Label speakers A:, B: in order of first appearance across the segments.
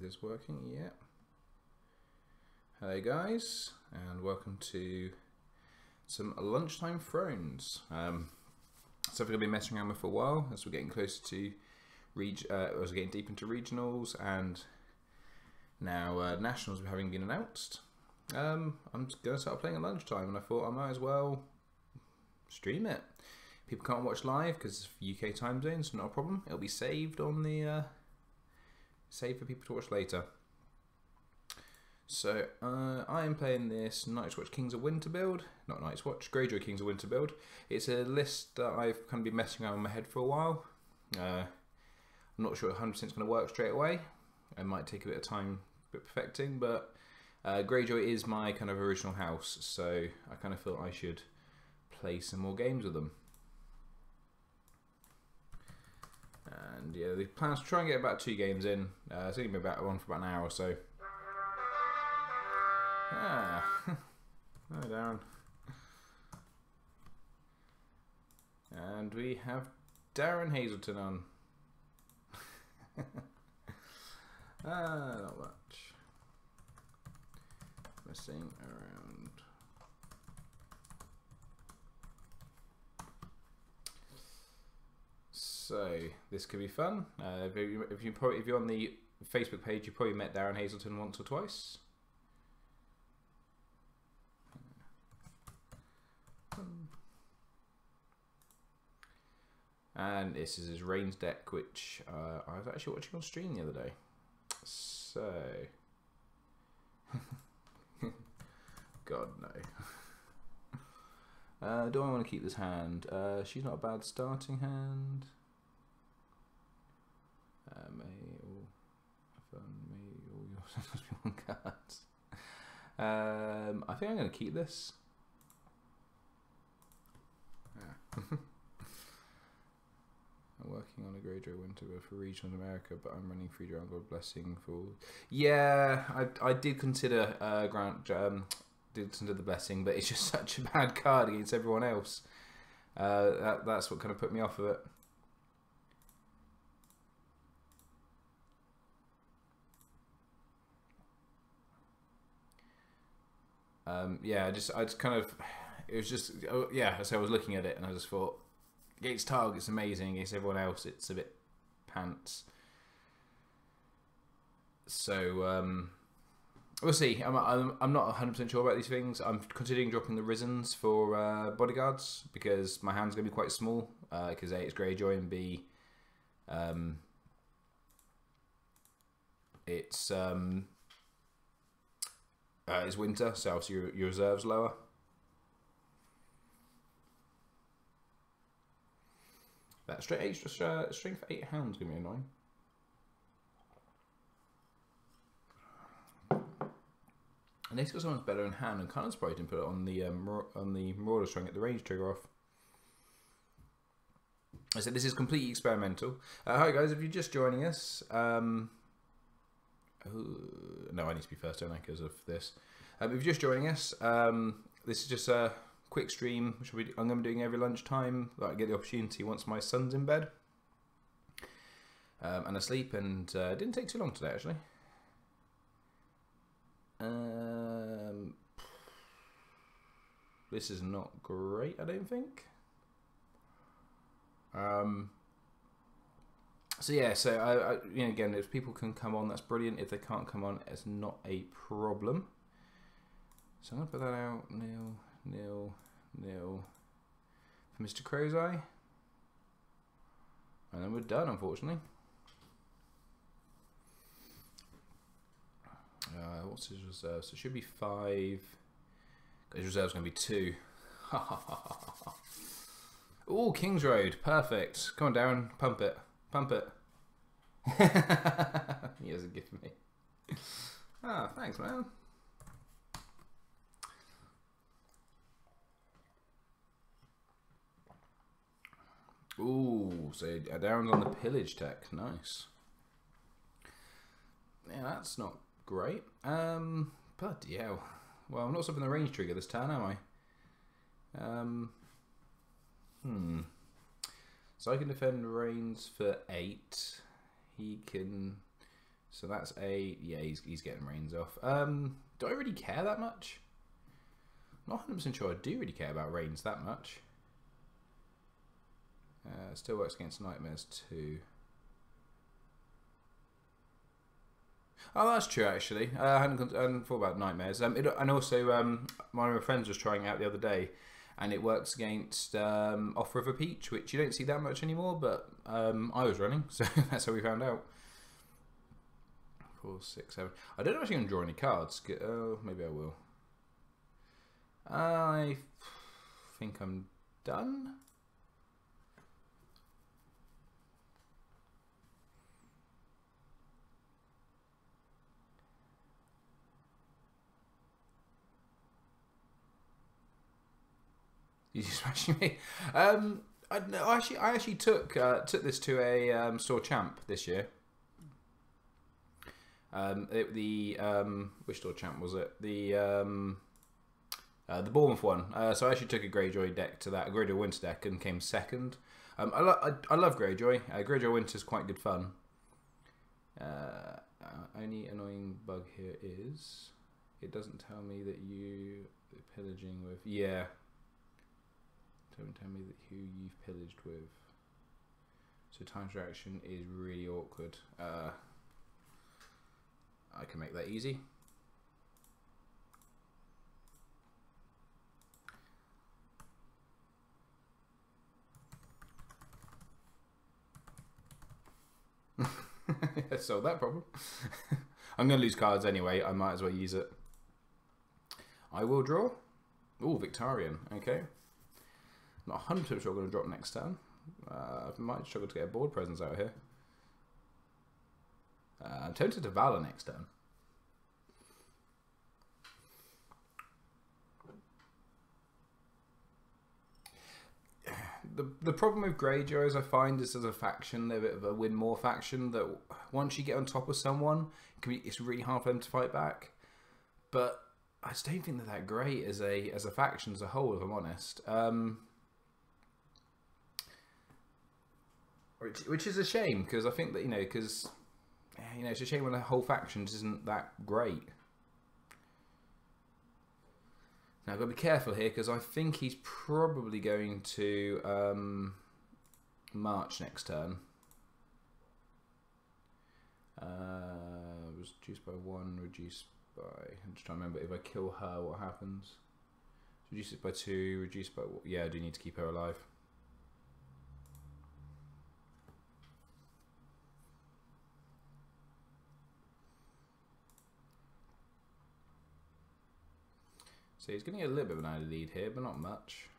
A: is working, yeah. Hello guys, and welcome to some lunchtime thrones. So we're going to be messing around with for a while as we're getting closer to as we're getting deep into regionals, and now nationals having been announced. I'm just going to start playing at lunchtime, and I thought I might as well stream it. People can't watch live because UK time zones, not a problem. It'll be saved on the saved for people to watch later. So I am playing this Night's Watch Kings of Winter build, not Night's Watch, Greyjoy Kings of Winter build. It's a list that I've kind of been messing around in my head for a while. I'm not sure 100% is going to work straight away. It might take a bit of time, a bit perfecting, but Greyjoy is my kind of original house, so I kind of thought I should play some more games with them. And yeah, the plan is to try and get about 2 games in. It's only been on for about an hour or so. Ah, hi Darren. And we have Darren Hazelton on. Not much. Messing around. So this could be fun. If you're on the Facebook page, you probably met Darren Hazelton once or twice. And this is his Reigns deck, which I was actually watching on stream the other day. So, God no. Do I want to keep this hand? She's not a bad starting hand. May all yours must be 1 card. I think I'm going to keep this. Yeah. I'm working on a Greyjoy Winter for regional America, but I'm running 3 Drown God Blessing for. Yeah, I did consider did consider the Blessing, but it's just such a bad card against everyone else. That's what kind of put me off of it. Yeah, I just kind of, it was just, yeah, so I was looking at it and I just thought, against Targ it's amazing, against everyone else it's a bit pants. So we'll see. I'm not 100% sure about these things. I'm considering dropping the Risens for bodyguards because my hand's going to be quite small, because A, it's Greyjoy, and B, it's winter, so obviously your reserve's lower. That strength 8 hounds gonna be annoying. And this got someone's better in hand, and kind of surprised didn't put it on the Marauders trying to get the range trigger off. I said this is completely experimental. Hi guys, if you're just joining us, no, I need to be first, don't I, because of this. If you're just joining us, this is just a quick stream, which I'm going to be doing every lunchtime, that I get the opportunity once my son's in bed and asleep, and it didn't take too long today actually. This is not great, I don't think. So yeah, so you know, again, if people can come on, that's brilliant. If they can't come on, it's not a problem. So I'm gonna put that out. Nil for Mr. Crow's Eye, and then we're done, unfortunately. What's his reserve? So it should be 5. His reserve's going to be 2. Oh, King's Road, perfect. Come on, Darren, pump it, pump it. He has a gift for me. Ah, thanks, man. Ooh, so Darren's on the pillage tech, nice. Yeah, that's not great. Bloody hell. Well, I'm not stopping the range trigger this turn, am I? So I can defend Reigns for 8. He can So that's a... Yeah, he's getting Reigns off. Do I really care that much? I'm not 100% sure I do really care about Reigns that much. Still works against Nightmares too. Oh, that's true actually. I hadn't thought about Nightmares. And also, one of my friends was trying it out the other day, and it works against Offer of a Peach, which you don't see that much anymore, but I was running, so that's how we found out. 4, 6, 7. I don't know if I'm going to draw any cards. Oh, maybe I will. I think I'm done. You smashing me? I actually took this to a store champ this year. Which store champ was it? The Bournemouth one. So I actually took a Greyjoy deck to that, a Greyjoy Winter deck, and came second. I love Greyjoy. Greyjoy Winter is quite good fun. Only annoying bug here is it doesn't tell me that you're pillaging with. Yeah. Don't tell me that who you've pillaged with. So time interaction is really awkward. I can make that easy. Solve that problem. I'm going to lose cards anyway. I might as well use it. I will draw. Oh, Victorian. Okay. Not 100% sure I'm going to drop next turn. I might struggle to get a board presence out here. I'm tempted to Valor next turn. The problem with Greyjoy, as I find, is as a faction, they're a bit of a win more faction, that once you get on top of someone, it's really hard for them to fight back. But I just don't think they're that great as a faction as a whole, if I'm honest. Which is a shame, because I think that, it's a shame when the whole faction isn't that great. Now I've got to be careful here, because I think he's probably going to march next turn. Was reduced by 1, reduced by... I'm just trying to remember, if I kill her, what happens? Reduce it by 2, reduced by... Yeah, I do need to keep her alive. So he's getting a little bit of an early lead here, but not much.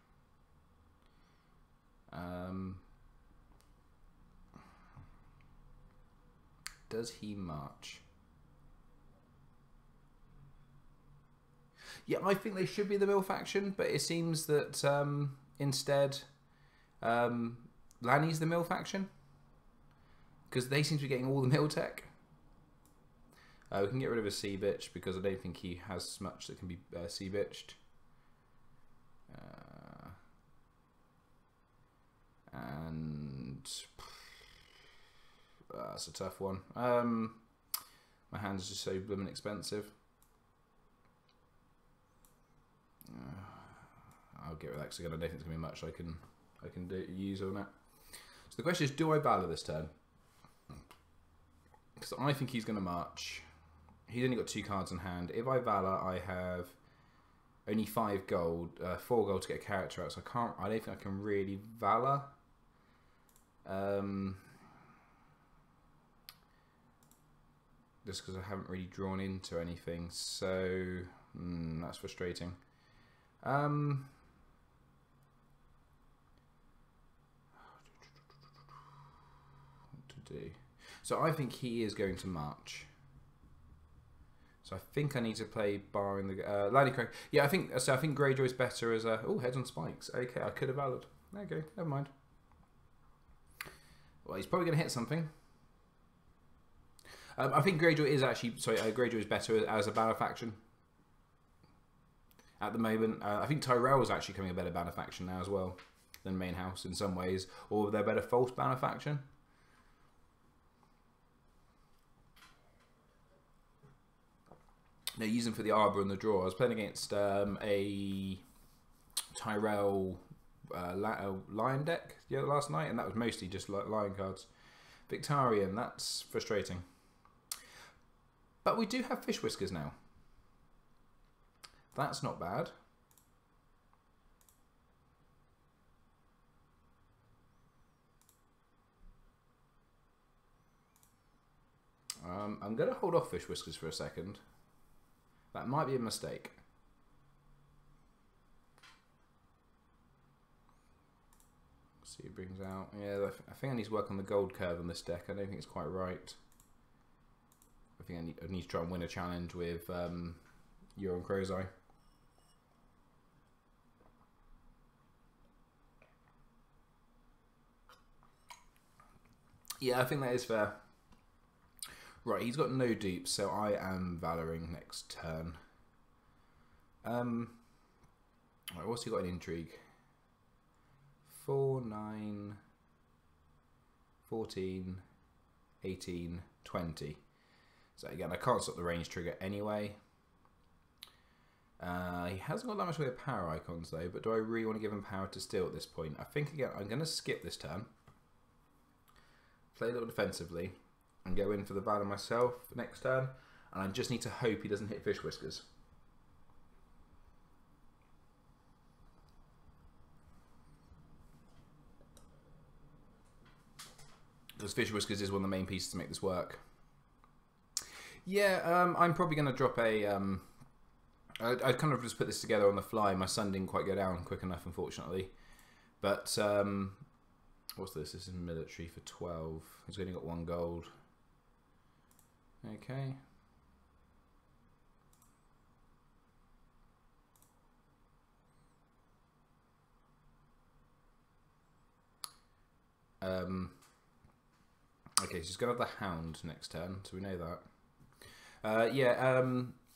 A: Does he march? Yeah, I think they should be the mill faction, but it seems that instead Lanny's the mill faction, because they seem to be getting all the mill tech. We can get rid of a sea bitch, because I don't think he has much that can be sea bitched. And that's a tough one. My hand's just so blooming expensive. I'll get relaxed again. I don't think there's gonna be much I can use on that. So the question is, do I Valor this turn? Because I think he's gonna march. He's only got 2 cards in hand. If I Valor, I have only 5 gold, 4 gold to get a character out. So I don't think I can really Valor. Just because I haven't really drawn into anything. So that's frustrating. What to do? So I think he is going to march. So I think I need to play barring the Laddie Craig. Yeah, I think so. I think Greyjoy's better as a heads on spikes. Okay, I could have Valored. Okay, never mind. Well, he's probably going to hit something. I think Greyjoy is actually Greyjoy is better as a banner faction at the moment. I think Tyrell is actually coming a better banner faction now as well than Main House in some ways, or they're better false banner faction. No, use them for the arbor and the draw. I was playing against a Tyrell lion deck last night, and that was mostly just lion cards. Victarion, that's frustrating. But we do have Fish Whiskers now. That's not bad. I'm going to hold off Fish Whiskers for a second. That might be a mistake. Let's see what it brings out. Yeah, I think I need to work on the gold curve on this deck. I don't think it's quite right. I think I need to try and win a challenge with Euron Greyjoy. Yeah, I think that is fair. Right, he's got no dupes, so I am Valoring next turn. Right, what's he got in intrigue? 4, 9, 14, 18, 20. So again, I can't stop the range trigger anyway. He hasn't got that much way of power icons though, but do I really want to give him power to steal at this point? I think again, I'm going to skip this turn. Play a little defensively. And go in for the Valor myself next turn, and I just need to hope he doesn't hit Fish Whiskers. Because Fish Whiskers is one of the main pieces to make this work. Yeah, I'm probably going to drop a... I kind of just put this together on the fly. My sun didn't quite go down quick enough, unfortunately. But, what's this? This is military for 12. He's only got 1 gold. Okay. Okay, so he's going to have the Hound next turn, so we know that. Yeah,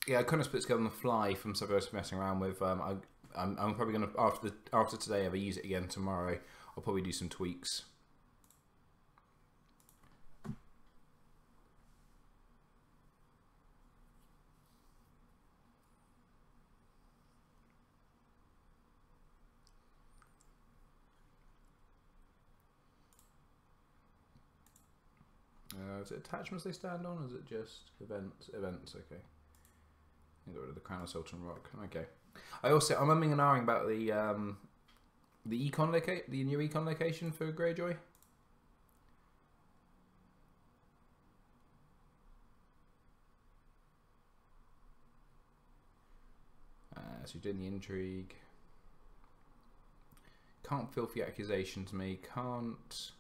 A: I kind of split together on the fly from stuff I was messing around with. I'm probably going to, after today, if I use it again tomorrow, I'll probably do some tweaks. Is it attachments they stand on, or is it just events? Events, okay. Get rid of the Crown of Sultan Rock. Okay. I'm umming and ahhing about the new econ location for Greyjoy. So you're doing the intrigue. Can't filthy accusations me. Can't.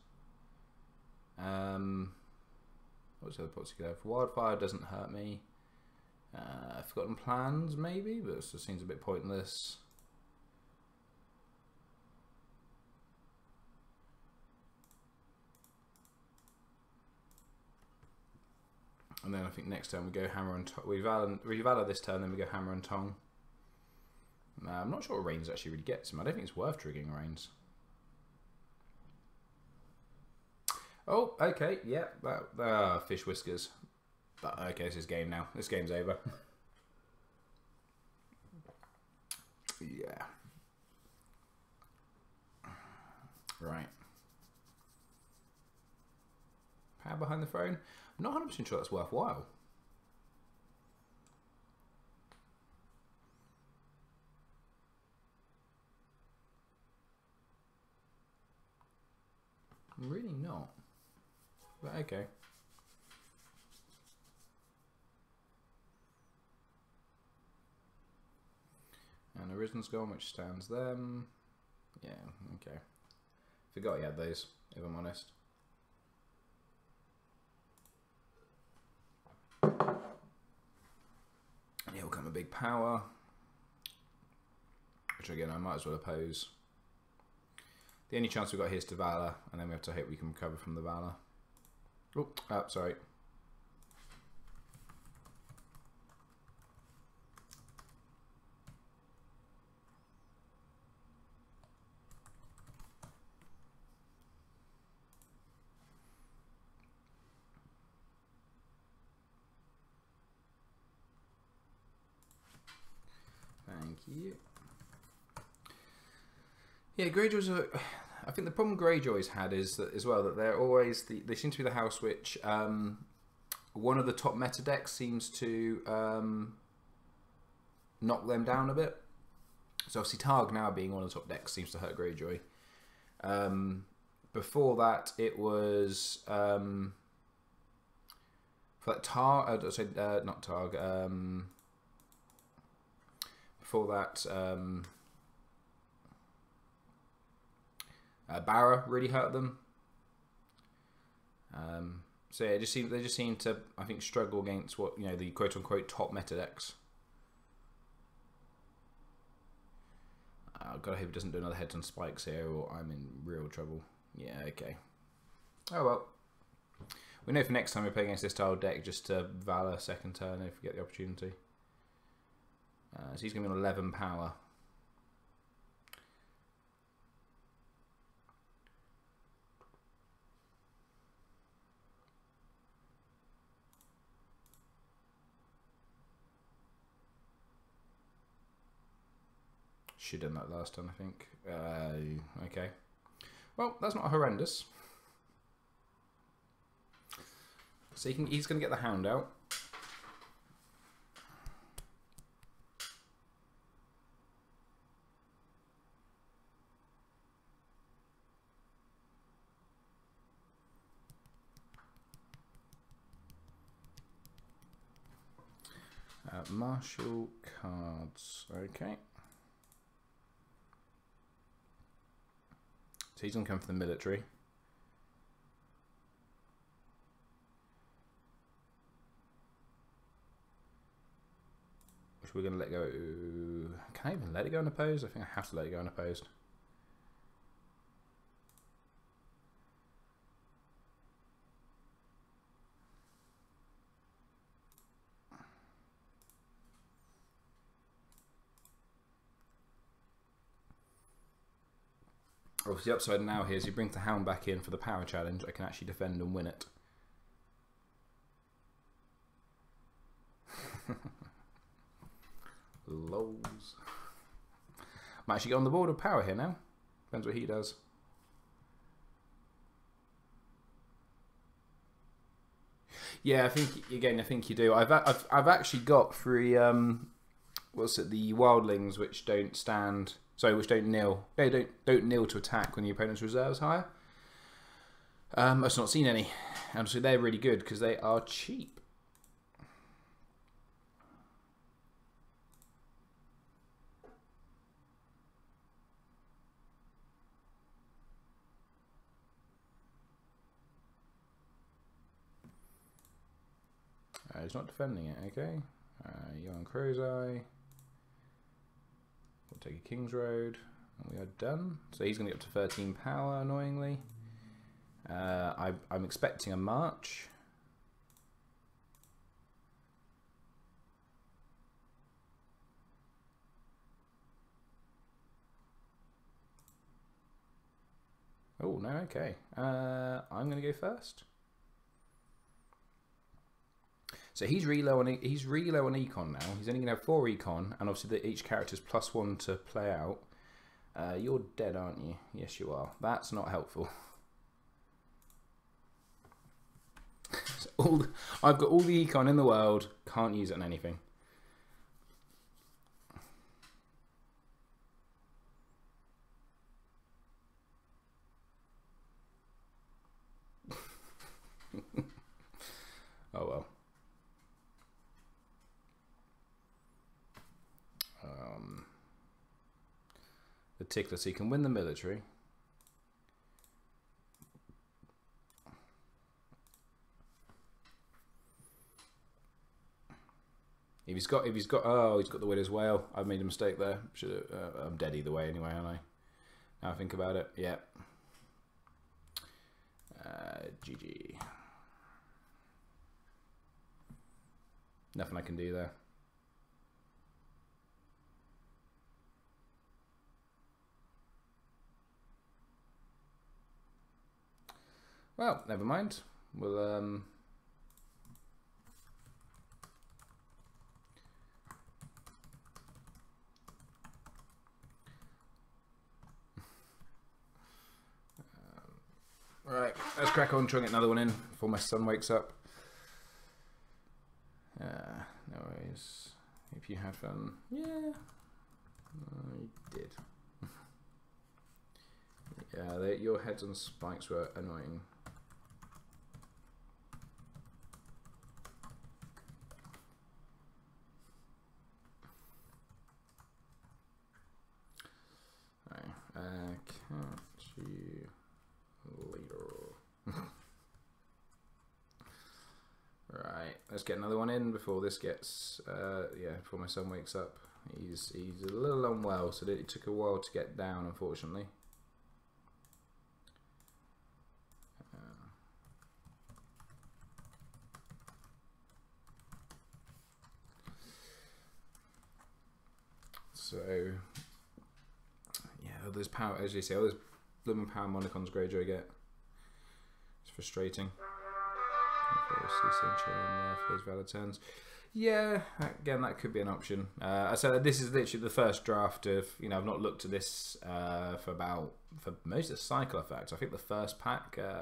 A: What's the other pots you could have? Wildfire doesn't hurt me. Forgotten Plans, maybe, but it just seems a bit pointless. And then I think next turn we go Hammer and Tong. We valor this turn, then we go Hammer and Tong. I'm not sure what Reigns actually really gets him. I don't think it's worth triggering Reigns. Oh, okay, yeah, Fish Whiskers. But, okay, this is game now. This game's over. Yeah. Right. Power behind the throne? I'm not 100% sure that's worthwhile. I'm really not. But okay. And Arisen's gone, which stands them. Yeah, okay. Forgot he had those, if I'm honest. And he'll come a big power. Which again, I might as well oppose. The only chance we've got here is to Valor, and then we have to hope we can recover from the Valor. Oh, sorry. you. Yeah, Greyjoys are... I think the problem Greyjoys had is that as well that they're always... they seem to be the house which... one of the top meta decks seems to knock them down a bit. So obviously Targ now being one of the top decks seems to hurt Greyjoy. Before that, it was for that Targ. Not Targ. Before that, Barra really hurt them. So yeah, they just seem to, I think, struggle against what, you know, the quote unquote top meta decks. I've got to hope it doesn't do another heads on spikes here, or I'm in real trouble. Yeah, okay. Oh well. We know for next time we play against this style deck, just to Valor second turn if we get the opportunity. So he's going to be on 11 power. Should have done that last time, I think. Okay. Well, that's not horrendous. So he's going to get the Hound out. Martial cards. Okay. So he's going to come for the military. Which we're going to let go. Can I even let it go unopposed? I think I have to let it go unopposed. Obviously, the upside now here is he brings the Hound back in for the power challenge. I can actually defend and win it. Lols. Might actually get on the board of power here now. Depends what he does. Yeah, I think again. I think you do. I've actually got 3. What's it? The wildlings which don't stand. Sorry, which don't kneel. They don't kneel to attack when the opponent's reserves higher. I've just not seen any. And so they're really good because they are cheap. He's not defending it, okay. Young Crow's Eye. We'll take a King's Road, and we are done. So he's going to get up to 13 power, annoyingly. I'm expecting a march. Oh, no, okay. I'm going to go first. So he's really low on econ now. He's only going to have 4 econ, and obviously each character's +1 to play out. You're dead, aren't you? Yes, you are. That's not helpful. So I've got all the econ in the world. Can't use it on anything. Oh well. The tickler, so you can win the military. If he's got the win as well. I've made a mistake there. I'm dead either way anyway, aren't I? Now I think about it. Yeah. GG. Nothing I can do there. Well, never mind. We'll Right, let's crack on, try and get another one in before my son wakes up. No worries. If you had fun, yeah, I did. Yeah, your heads on spikes were annoying. Right, catch you later. Right, let's get another one in before this gets, yeah, before my son wakes up. He's a little unwell, so it took a while to get down, unfortunately. So, yeah, all those power, as you see, all those blooming power monicons Greyjoy get. It's frustrating. For those valid turns. Yeah, again, that could be an option. I said this is literally the first draft of, you know, I've not looked at this for most of the cycle, in fact. I think the first pack. Thanks.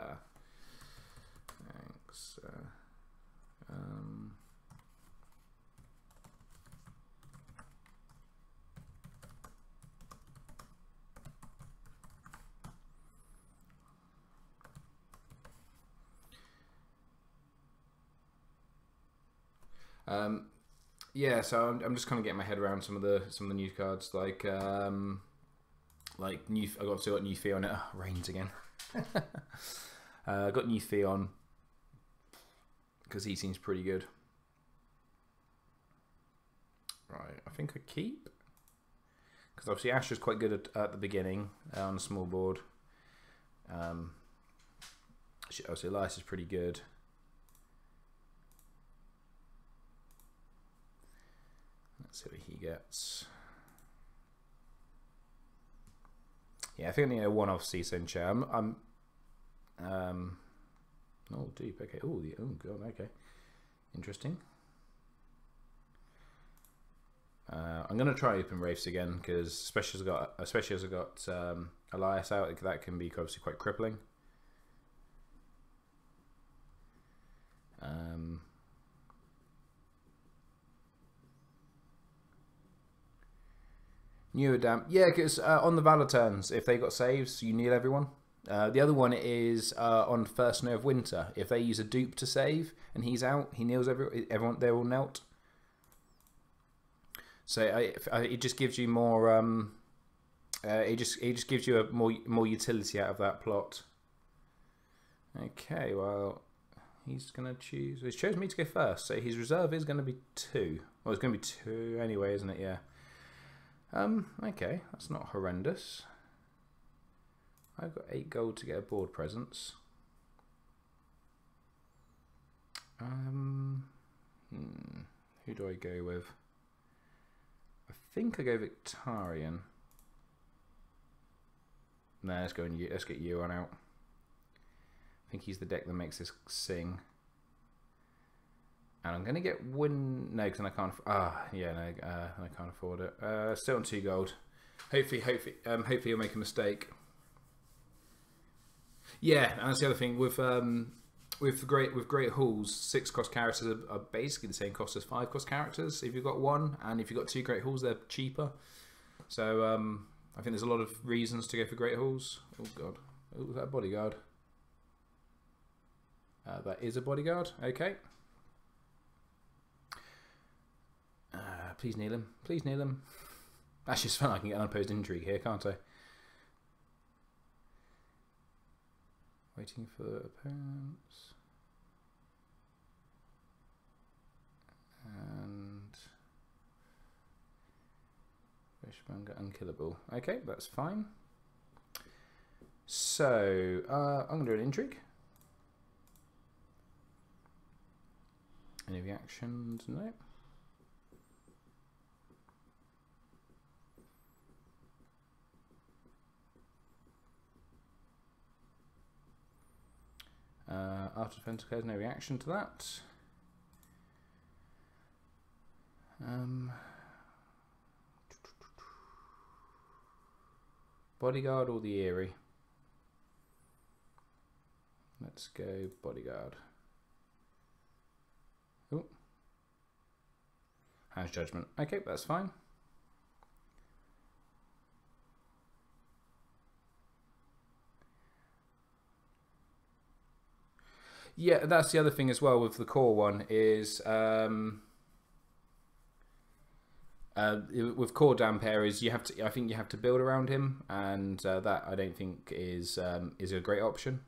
A: Yeah, so I'm just kind of getting my head around some of the new cards, like new. I got new Theon. Oh, rains again. I got new Theon because he seems pretty good. Right, I think I keep because obviously Asher's quite good at the beginning on a small board. Obviously Elias is pretty good. Let's see what he gets. Yeah, I think I need a one-off Season chair. I'm oh deep. Okay. Oh god. Okay. Interesting. I'm gonna try open Wraiths again because especially as I got Elias out, that can be obviously quite crippling. Newer damp, yeah, because on the Valor turns, if they got saves, you kneel everyone. The other one is on First Snow of Winter. If they use a dupe to save and he's out, he kneels everyone. They're all knelt. So it just gives you more. It just gives you a more utility out of that plot. Okay, well, he's gonna choose. He's chosen me to go first, so his reserve is going to be 2. Well, it's going to be 2 anyway, isn't it? Yeah. Okay, that's not horrendous. I've got 8 gold to get a board presence. Who do I go with? I think I go Victarion. No, let's get Euron out. I think he's the deck that makes this sing. And I'm going to get no, because I can't. Yeah, no, I can't afford it. Still on 2 gold. Hopefully he'll make a mistake. Yeah, and that's the other thing with great halls. 6 cost characters are basically the same cost as 5 cost characters. If you've got 1, and if you've got 2 great halls, they're cheaper. So I think there's a lot of reasons to go for great halls. Oh god, oh, is that a bodyguard? That is a bodyguard. Okay. Please kneel him. Please kneel him. That's just fun. I can get unopposed intrigue here, can't I? Waiting for opponents. And Fishmonger unkillable. Okay, that's fine. So I'm going to do an intrigue. Any reactions? No. After defense occurs, no reaction to that. Bodyguard or the Eerie? Let's go bodyguard. Oh. House judgment. Okay, that's fine. Yeah, that's the other thing as well with the core one is with core Dampere is you have to. I think you have to build around him, and that I don't think is a great option.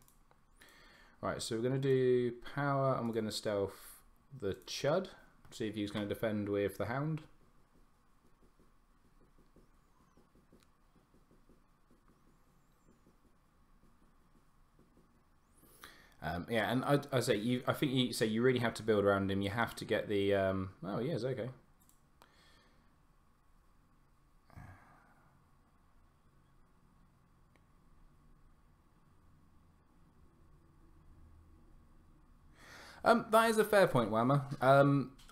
A: Right, so we're going to do power, and we're going to stealth the Chud. See if he's going to defend with the Hound. Yeah, and I say I think you really have to build around him. You have to get the. Oh, he is okay. That is a fair point, Whammer.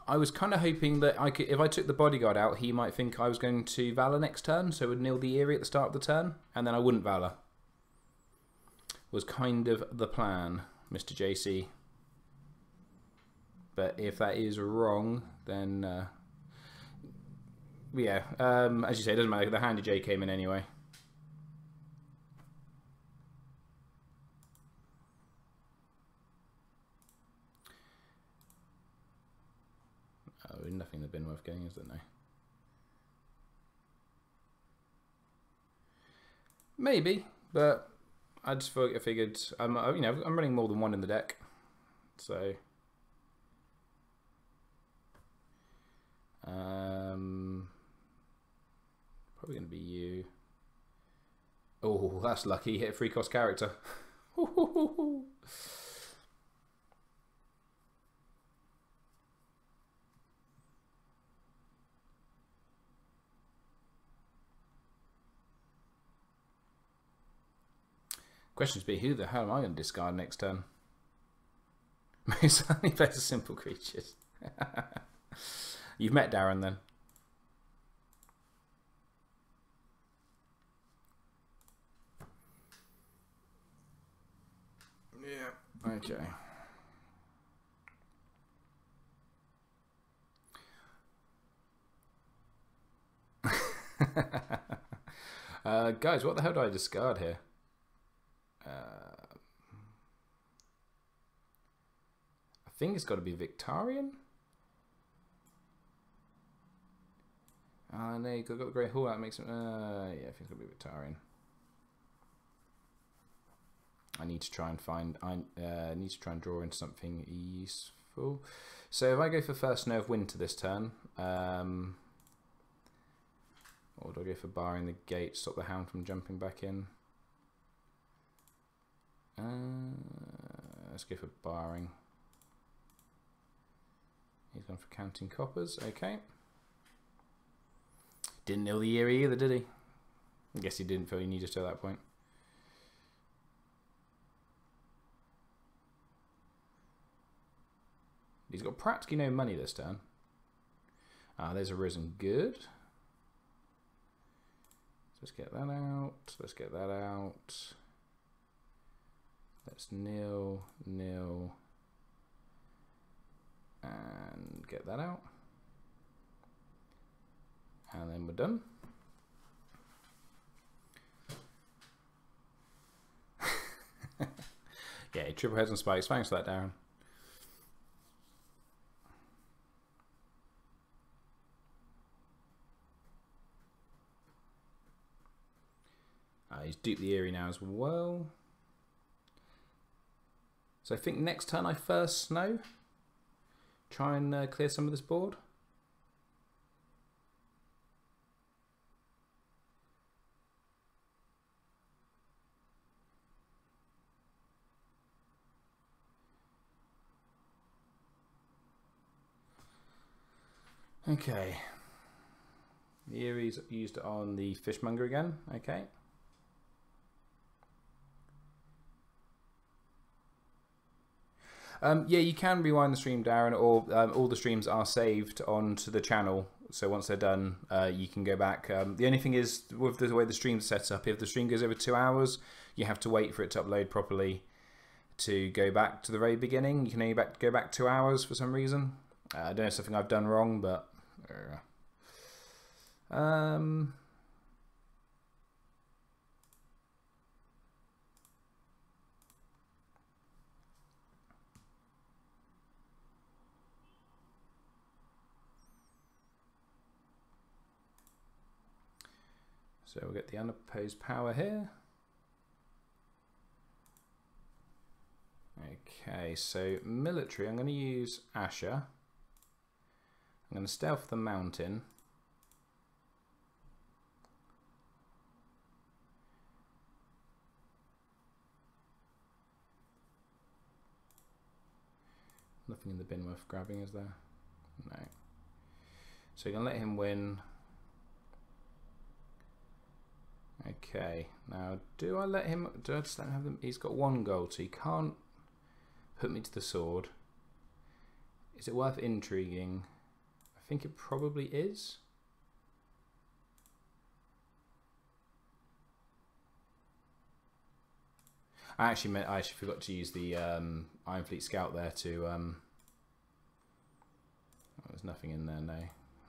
A: I was kind of hoping that I could, if I took the bodyguard out, he might think I was going to Valor next turn, so it would nil the Eerie at the start of the turn, and then I wouldn't Valor. Was kind of the plan, Mr. JC. But if that is wrong, then yeah, as you say, it doesn't matter. The Handy J came in anyway. Oh, nothing in the bin worth getting, is there? No. Maybe, but I just figured I'm running more than one in the deck, so probably going to be you. Oh, that's lucky. Hit a free cost character. Questions be, who the hell am I going to discard next turn? Most only better simple creatures. You've met Darren then. Yeah, okay. Guys, what the hell do I discard here? I think it's got to be Victorian. No, you got the Great Hall. That makes it. Yeah, I think it's got to be Victorian. I need to try and find. I need to try and draw in something useful. So if I go for first Snow of Winter this turn, or do I go for barring the gate, stop the Hound from jumping back in? Let's go for barring. He's gone for counting coppers. Okay. Didn't nil the Eerie either, did he? I guess he didn't feel he needed to at that point. He's got practically no money this turn. There's a Risen Good. Let's get that out. Let's get that out. Let's nil, and get that out. And then we're done. Yeah, triple heads and spikes. Thanks for that, Darren. He's duped the Eerie now as well. So I think next turn I first Snow. Try and clear some of this board. Okay. The Eerie's used on the Fishmonger again. Okay. Yeah, you can rewind the stream, Darren, or all the streams are saved onto the channel. So once they're done, you can go back. The only thing is, with the way the stream's set up, if the stream goes over 2 hours, you have to wait for it to upload properly to go back to the very beginning. You can only go back 2 hours for some reason. I don't know if something I've done wrong, but so we'll get the unopposed power here. Okay, so military, I'm going to use Asher. I'm going to stealth the mountain. Nothing in the bin worth grabbing, is there? No. So you're going to let him win. Okay, now do I just let him have them? He's got 1 gold, so he can't put me to the sword. Is it worth intriguing? I think it probably is. I actually forgot to use the Iron Fleet Scout there to. Oh, there's nothing in there, no.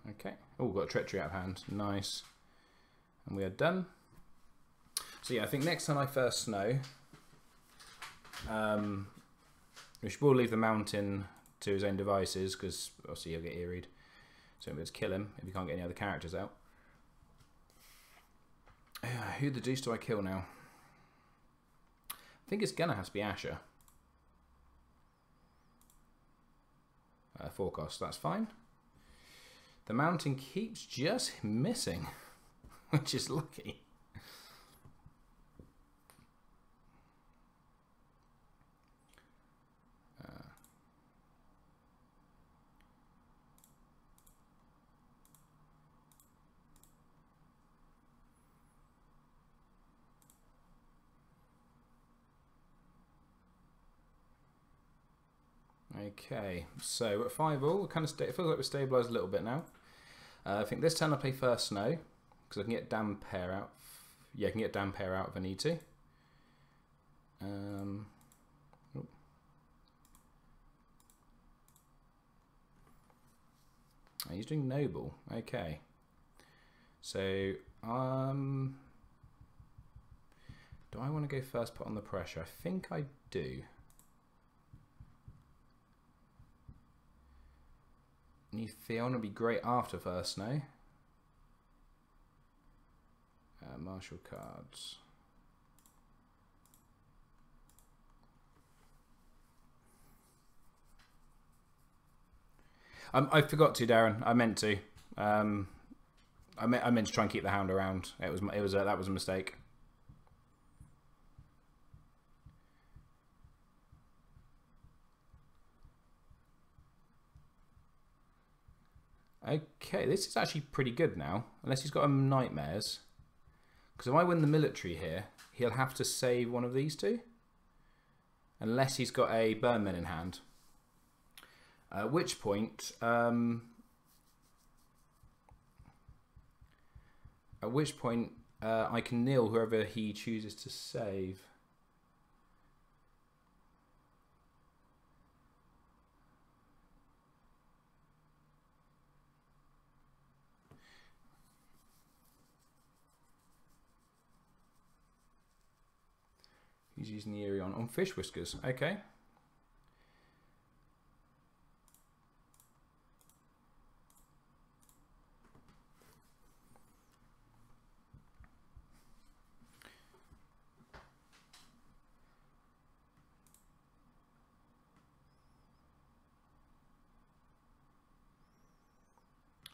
A: Okay. Oh, we've got treachery out of hand. Nice. And we are done. So yeah, I think next time I first snow, we should all leave the mountain to his own devices, because obviously he'll get eerie'd. So we'll just kill him if you can't get any other characters out. Who the deuce do I kill now? I think it's gonna have to be Asher. 4 cost, that's fine. The mountain keeps just missing, which is lucky. Okay, so at 5 all, kind of it feels like we're stabilised a little bit now. I think this turn I'll play first snow, because I can get damp pair out. Yeah, I can get damp pair out if I need to. He's doing noble. Okay. So, do I want to go first put on the pressure? I think I do. Fiona would be great after first snow. Martial cards. I forgot to, Darren. I meant to. I meant to try and keep the hound around. That was a mistake. Okay, this is actually pretty good now, unless he's got nightmares. Because if I win the military here, he'll have to save one of these two, unless he's got a burnman in hand. At which point, I can kneel whoever he chooses to save. He's using the Eerie on fish whiskers. Okay.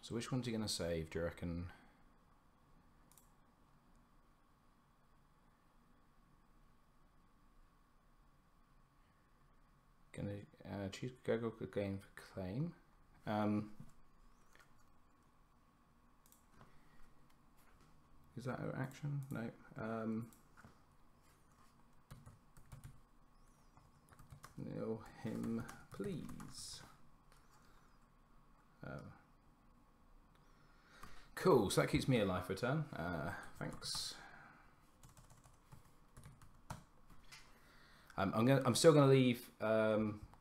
A: So which one's he going to save, do you reckon? Gonna choose Google again for claim. Is that an action? No. Kneel him, please. Cool. So that keeps me alive for a turn. Thanks. I'm still gonna leave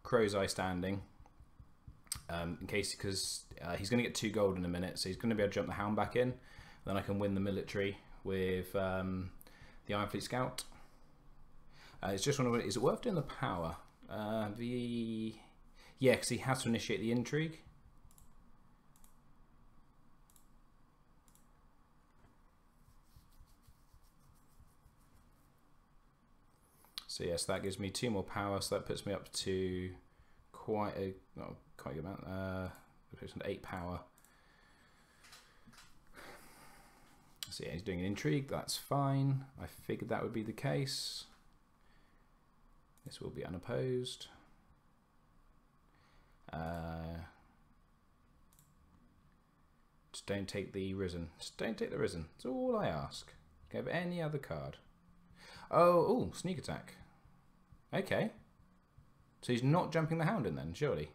A: Crow's Eye standing in case, because he's gonna get 2 gold in a minute, so he's gonna be able to jump the Hound back in. Then I can win the military with the Iron Fleet Scout. It's just one of, is it worth doing the power? Yeah, because he has to initiate the intrigue. So yes, that gives me 2 more power, so that puts me up to quite a good amount. It puts me to 8 power. So yeah, he's doing an intrigue. That's fine. I figured that would be the case. This will be unopposed. Just don't take the Risen. Just don't take the Risen. That's all I ask. Go for any other card. Oh, sneak attack. Okay. So he's not jumping the Hound in then, surely.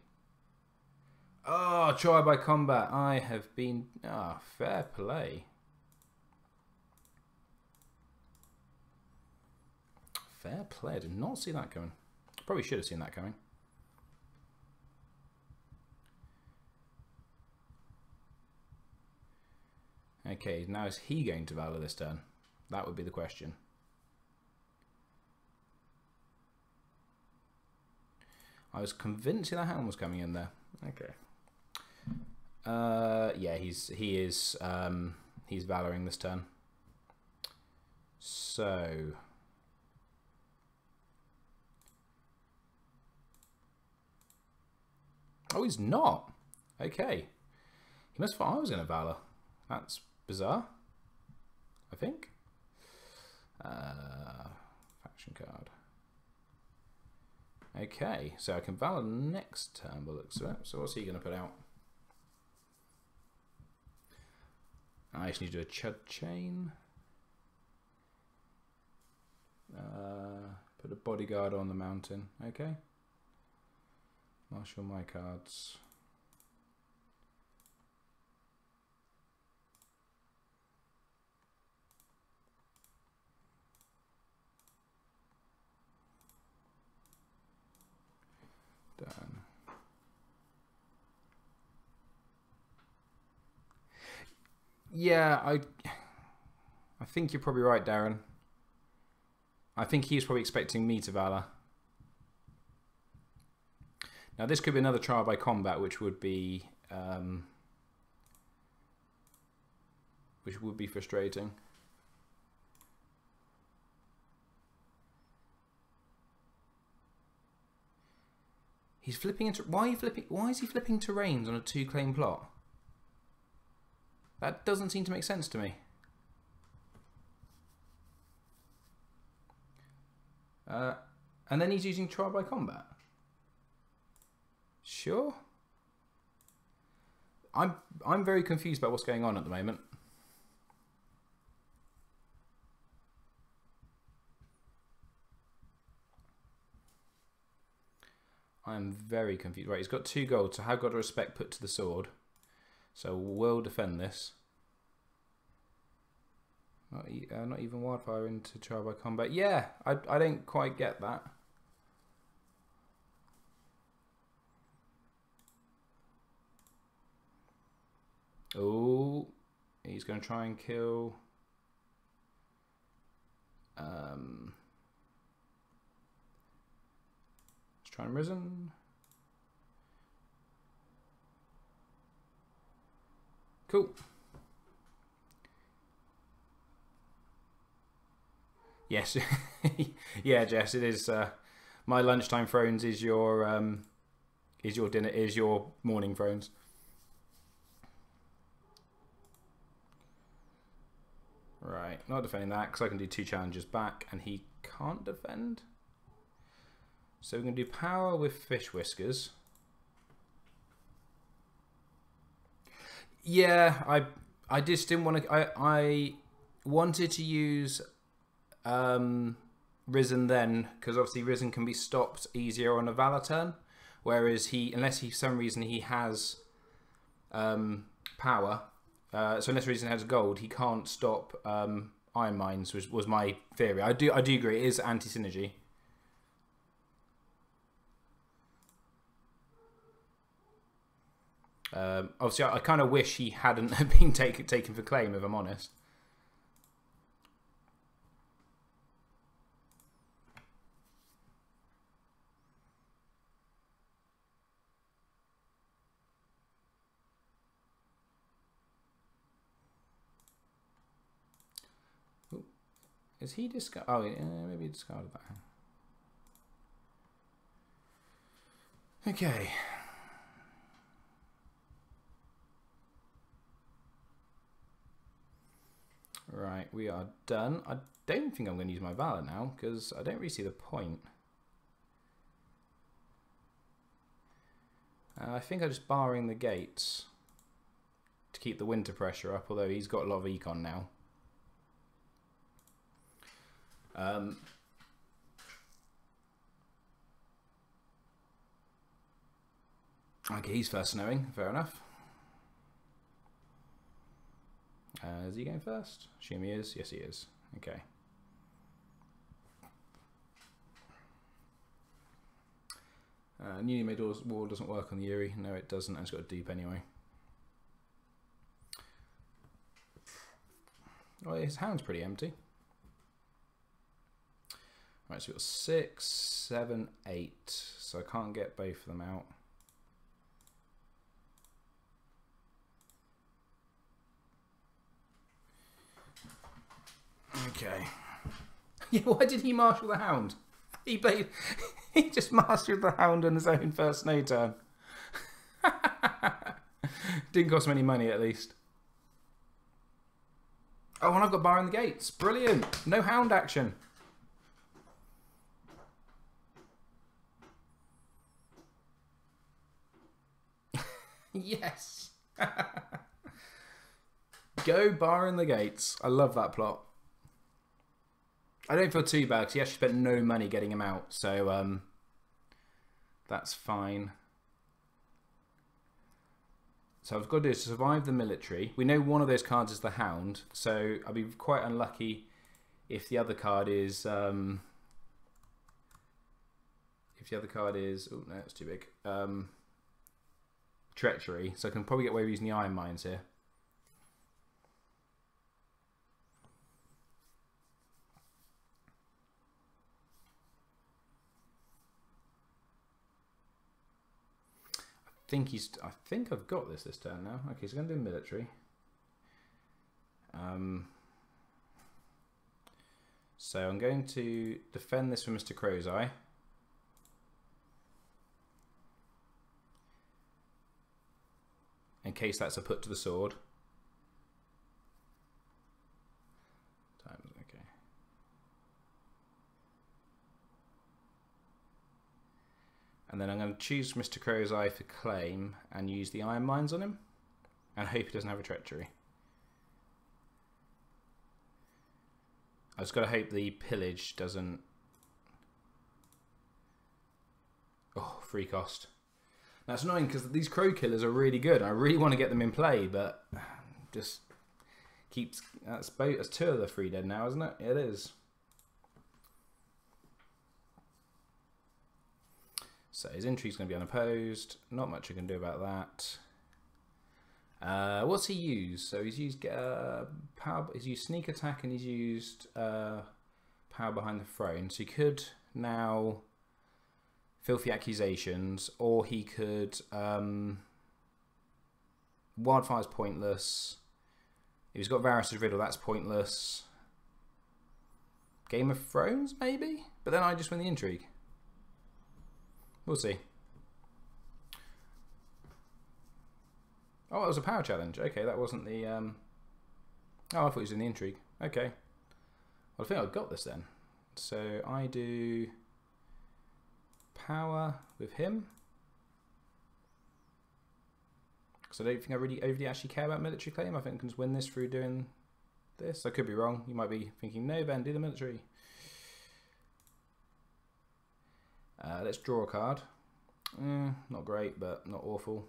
A: Oh, trial by combat. I have been... Ah, fair play. Fair play. I did not see that coming. Probably should have seen that coming. Okay, now is he going to Valor this turn? That would be the question. I was convinced that Hound was coming in there. Okay. Yeah, he's valoring this turn. So oh, he's not. Okay. He must have thought I was going to valor. That's bizarre. I think. Faction card. Okay, so I can valor next turn, but looks at. So what's he going to put out? I just need to do a Chud chain. Put a bodyguard on the mountain. Okay. Marshal my cards. Done. Yeah, I think you're probably right, Darren. I think he was probably expecting me to valor. Now this could be another trial by combat, which would be frustrating. He's flipping into... Why are you flipping? Why is he flipping terrains on a 2-claim plot? That doesn't seem to make sense to me. And then he's using trial by combat. Sure. I'm very confused about what's going on at the moment. I'm very confused. Right, he's got 2 gold, so have got a respect put to the sword. So we'll defend this. Not even wildfire into trial by combat. Yeah, I don't quite get that. Oh, he's going to try and kill. Let's try and Risen. Cool. Yes, yeah, Jess. It is. My lunchtime thrones is your dinner, is your morning thrones. Right, not defending that because I can do 2 challenges back, and he can't defend. So we're going to do power with Fish Whiskers. Yeah, I just didn't want to. I wanted to use Risen then, because obviously Risen can be stopped easier on a Valor turn, whereas unless he for some reason he has power, so unless Risen has gold, he can't stop Iron Mines, was my theory. I do agree, it is anti-synergy. Obviously, I kind of wish he hadn't been taken for claim, if I'm honest. Ooh. Is he discard? Oh, yeah, maybe he discarded that. Okay. Right, we are done. I don't think I'm going to use my Valor now, because I don't really see the point. I think I'm just barring the gates to keep the winter pressure up, although he's got a lot of econ now. Okay, he's first snowing, fair enough. Is he going first? Assume he is. Yes, he is. Okay. Newly made wall doesn't work on the Yuri. No, it doesn't. It's got a dupe anyway. Well, his hand's pretty empty. Right, so we've got 6, 7, 8. So I can't get both of them out. Okay. Yeah, why did he marshal the hound? He just mastered the hound on his own first snow turn. Didn't cost him any money, at least. Oh, and I've got bar in the gates. Brilliant. No hound action. Yes. Go bar in the gates. I love that plot. I don't feel too bad because he actually spent no money getting him out, so that's fine. So I've got to do is survive the military. We know one of those cards is the Hound, so I'll be quite unlucky if the other card is oh no, it's too big. Treachery. So I can probably get away with using the Iron Mines here. I think I've got this turn now. Okay, so I'm going to do military. So I'm going to defend this from Mr. Crow's Eye. In case that's a put to the sword. Okay. And then I'm going to choose Mr. Crow's Eye for claim and use the Iron Mines on him. And hope he doesn't have a treachery. I just got to hope the pillage doesn't... Oh, free cost. That's annoying because these crow killers are really good. I really want to get them in play, but just keeps... That's 2 of the 3 dead now, isn't it? It is. So his intrigue's going to be unopposed. Not much I can do about that. What's he used? So he's used power. He's used sneak attack and he's used power behind the throne. So he could now filthy accusations, or he could wildfire's pointless. If he's got Varys' riddle, that's pointless. Game of Thrones maybe, but then I just win the intrigue. We'll see. Oh, it was a power challenge. Okay, that wasn't the... Oh, I thought it was in the intrigue. Okay. Well, I think I've got this then. So I do power with him. Because I don't think I really overly actually care about military claim. I think I can just win this through doing this. I could be wrong. You might be thinking, no, Ben, do the military. Let's draw a card. Not great, but not awful.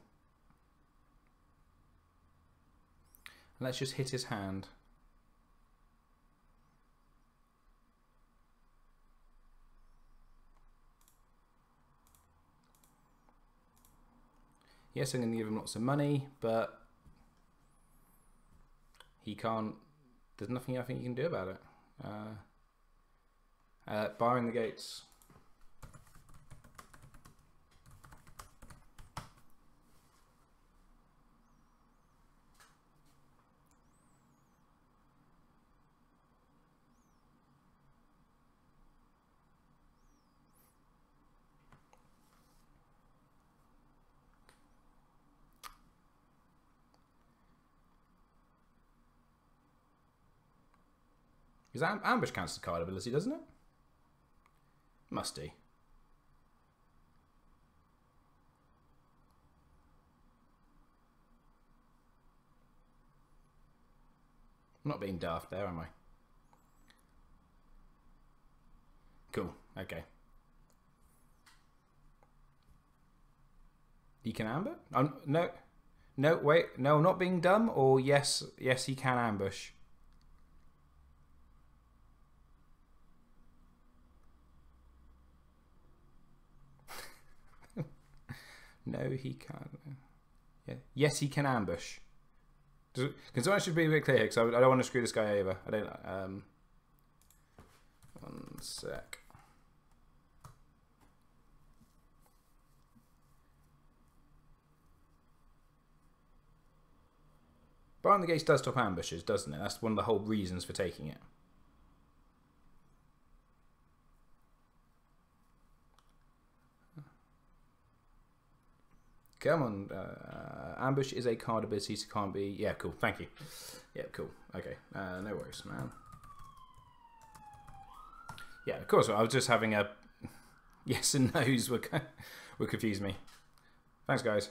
A: Let's just hit his hand. Yes, I'm going to give him lots of money, but he can't. There's nothing I think he can do about it. Barring the gates. Because ambush counts as a card ability, doesn't it? Must do. I'm not being daft there, am I? Cool. Okay. He can ambush? No. No, wait. No, I'm not being dumb. Or yes, he can ambush. No, he can't. Yeah. Yes, he can ambush. Because I should be a bit clear here, because I don't want to screw this guy over. I don't. One sec. Barring the gates does stop ambushes, doesn't it? That's one of the whole reasons for taking it. Come on, ambush is a card ability, so can't be. Yeah, cool. Thank you. Yeah, cool. Okay, no worries, man. Yeah, of course. I was just having a yes and no's would confuse me. Thanks, guys.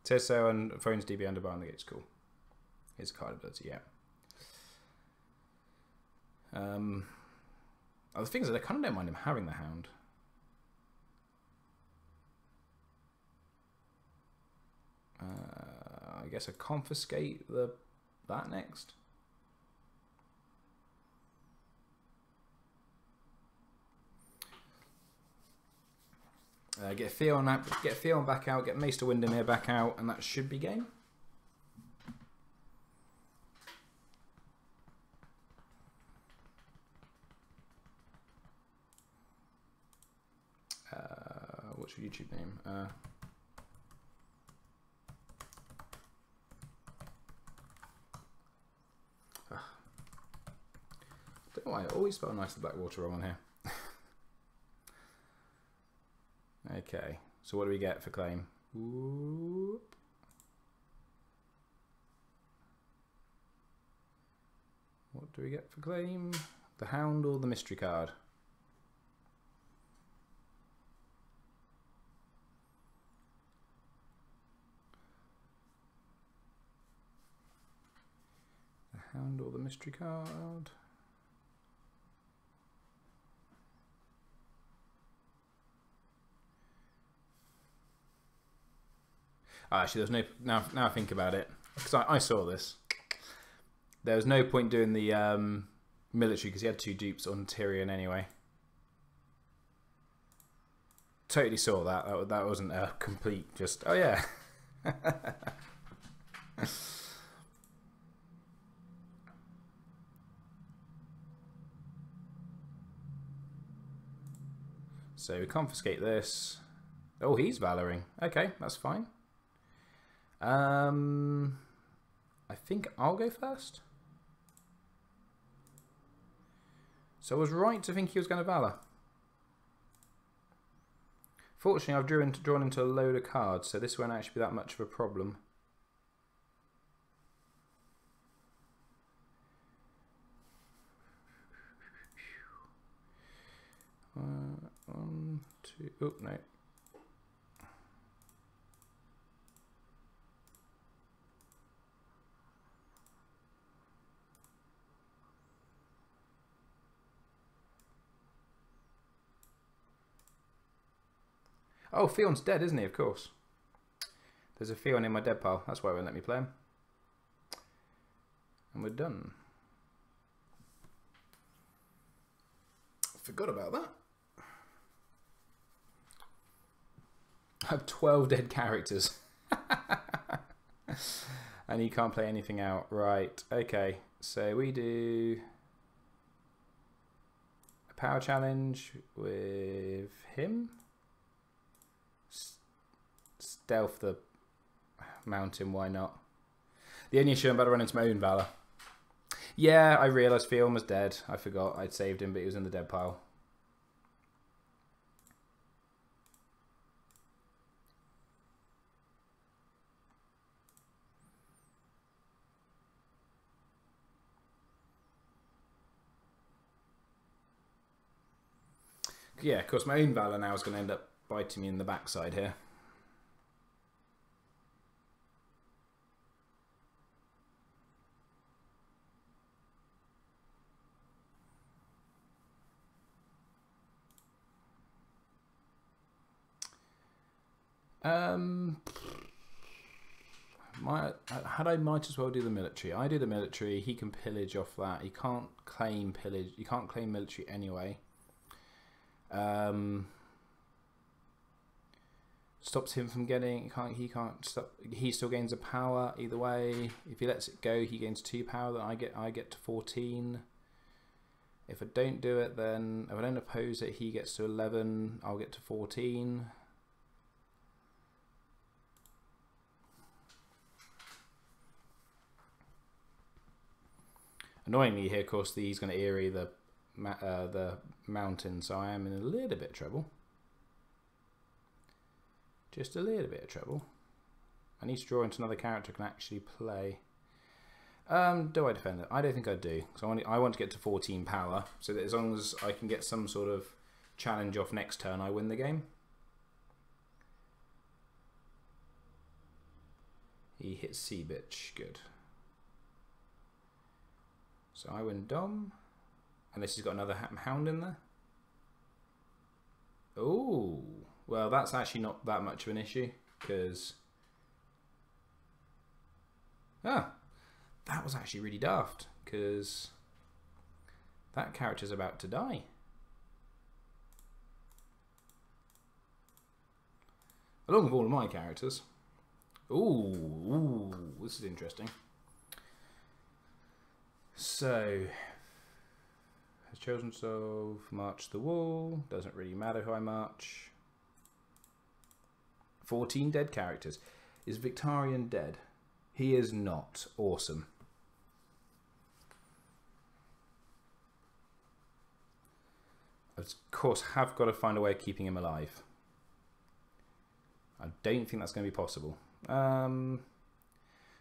A: Says so, and phones DB under barring the gates. Cool. Here's a card ability. Yeah. The thing is that I kind of don't mind him having the hound. I guess I confiscate that next. Get Theon back out. Get Maester Windermere back out, and that should be game. What's your YouTube name? Don't know why I always spell nice the Blackwater wrong on here. Okay, so what do we get for claim? Whoop. What do we get for claim? The hound or the mystery card? The hound or the mystery card? Actually, there's no. Now I think about it, because I saw this. There was no point doing the military because he had 2 dupes on Tyrion anyway. Totally saw that. That wasn't a complete just. Oh yeah. So we confiscate this. Oh, he's valoring. Okay, that's fine. I think I'll go first. So I was right to think he was going to valor. Fortunately, I've drawn into a load of cards, so this won't actually be that much of a problem. One, two. Oh no. Oh, Theon's dead, isn't he? Of course. There's a Theon in my dead pile. That's why it won't let me play him. And we're done. Forgot about that. I have 12 dead characters. And he can't play anything out. Right, okay. So we do a power challenge with him. Stealth the mountain, why not? The only issue I'm about to run into my own Valor. Yeah, I realised Theon was dead. I forgot I'd saved him, but he was in the dead pile. Yeah, of course, my own Valor now is going to end up biting me in the backside here. I might as well do the military. I do the military. He can pillage off that. He can't claim pillage. You can't claim military anyway. Stops him from getting. He can't stop. He still gains a power either way. If he lets it go, he gains 2 power. Then I get to 14. If I don't do it, then if I don't oppose it, he gets to 11. I'll get to 14. Annoyingly here, of course, he's going to Eerie the mountain, so I am in a little bit of trouble. Just a little bit of trouble. I need to draw into another character who can actually play. Do I defend it? I don't think I do. So I want to get to 14 power, so that as long as I can get some sort of challenge off next turn, I win the game. He hits Sea Bitch. Good. So I win Dom. Unless he's got another Hound in there. Oh, well, that's actually not that much of an issue, because... Ah, that was actually really daft, because that character's about to die. Along with all of my characters. Ooh, this is interesting. So, has chosen to march the wall. Doesn't really matter who I march. 14 dead characters. Is Victarion dead? He is not. Awesome. Of course, have got to find a way of keeping him alive. I don't think that's going to be possible.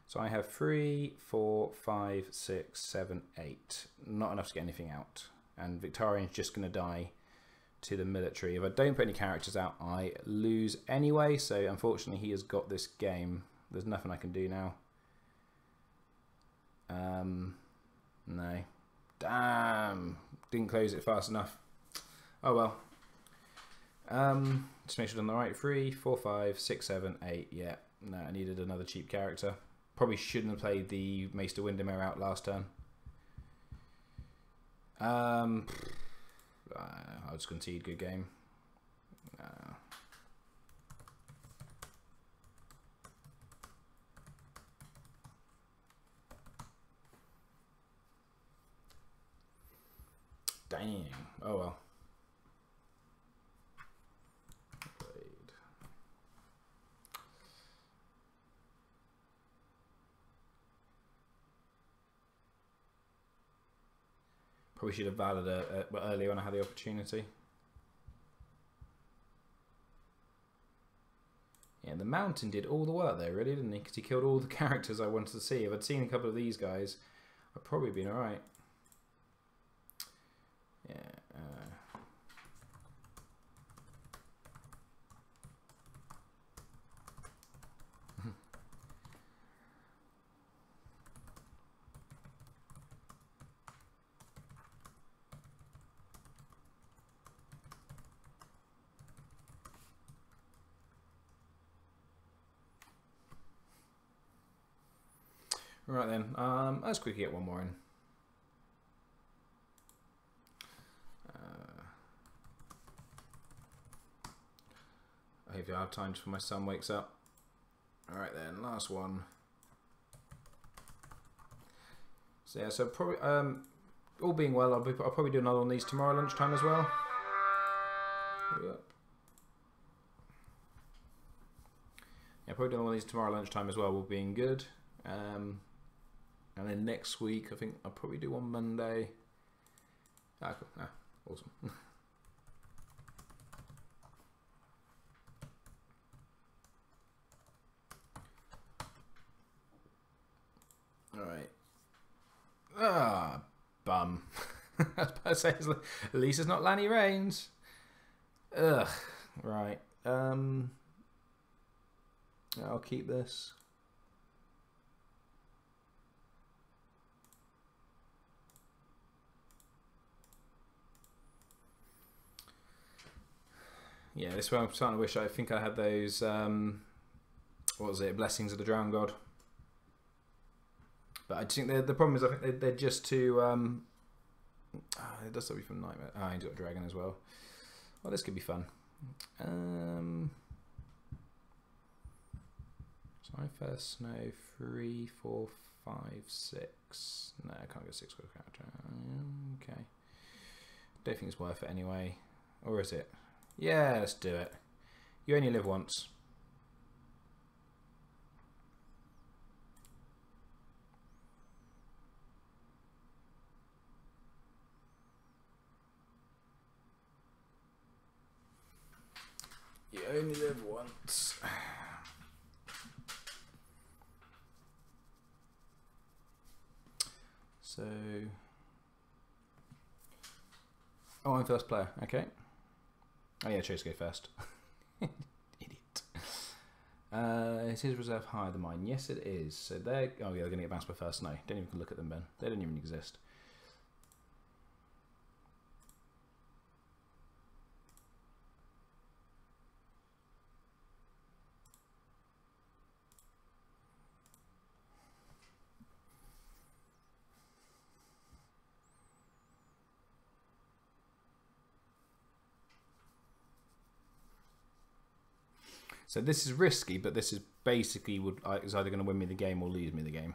A: So I have 3, 4, 5, 6, 7, 8. Not enough to get anything out. And Victarion's just going to die to the military. If I don't put any characters out, I lose anyway. So unfortunately, he has got this game. There's nothing I can do now. No. Damn. Didn't close it fast enough. Oh well. Just make sure I'm on the right. 3, 4, 5, 6, 7, 8. Yeah. No, I needed another cheap character. Probably shouldn't have played the Maester Windermere out last turn. I'll just concede. Good game. Dang. Oh well. Probably should have valid it earlier when I had the opportunity. Yeah, the mountain did all the work there, really, didn't he? Because he killed all the characters I wanted to see. If I'd seen a couple of these guys, I'd probably been alright. Yeah. Right then, let's quickly get one more in. Hopefully I have time before my son wakes up. Alright then, last one. So yeah, so probably, all being well, I'll probably do another one of these tomorrow lunchtime as well. Yep. Yeah, probably do one of these tomorrow lunchtime as well, all being good. And then next week, I think I'll probably do one Monday. Ah, cool. Ah, awesome. Alright. Ah, bum. I was about to say, at least it's not Lanny Reigns. Ugh. Right. I'll keep this. Yeah, this one I'm starting to wish I think I had those, what was it, Blessings of the Drowned God. But I think the problem is I think they're just too, it does something from Nightmare. Ah, he's got a dragon as well. Well, this could be fun. So I first know 3, 4, 5, 6. No, I can't get 6 with a character. Okay. Don't think it's worth it anyway. Or is it? Yeah, let's do it. You only live once. You only live once. So... Oh, I'm first player. Okay. Oh yeah, Chase go first. Idiot. Is his reserve higher than mine? Yes, it is. So they're... Oh yeah, they're going to get bounced by first. No, don't even look at them, Ben. They don't even exist. So this is risky, but this is basically is either going to win me the game or lose me the game.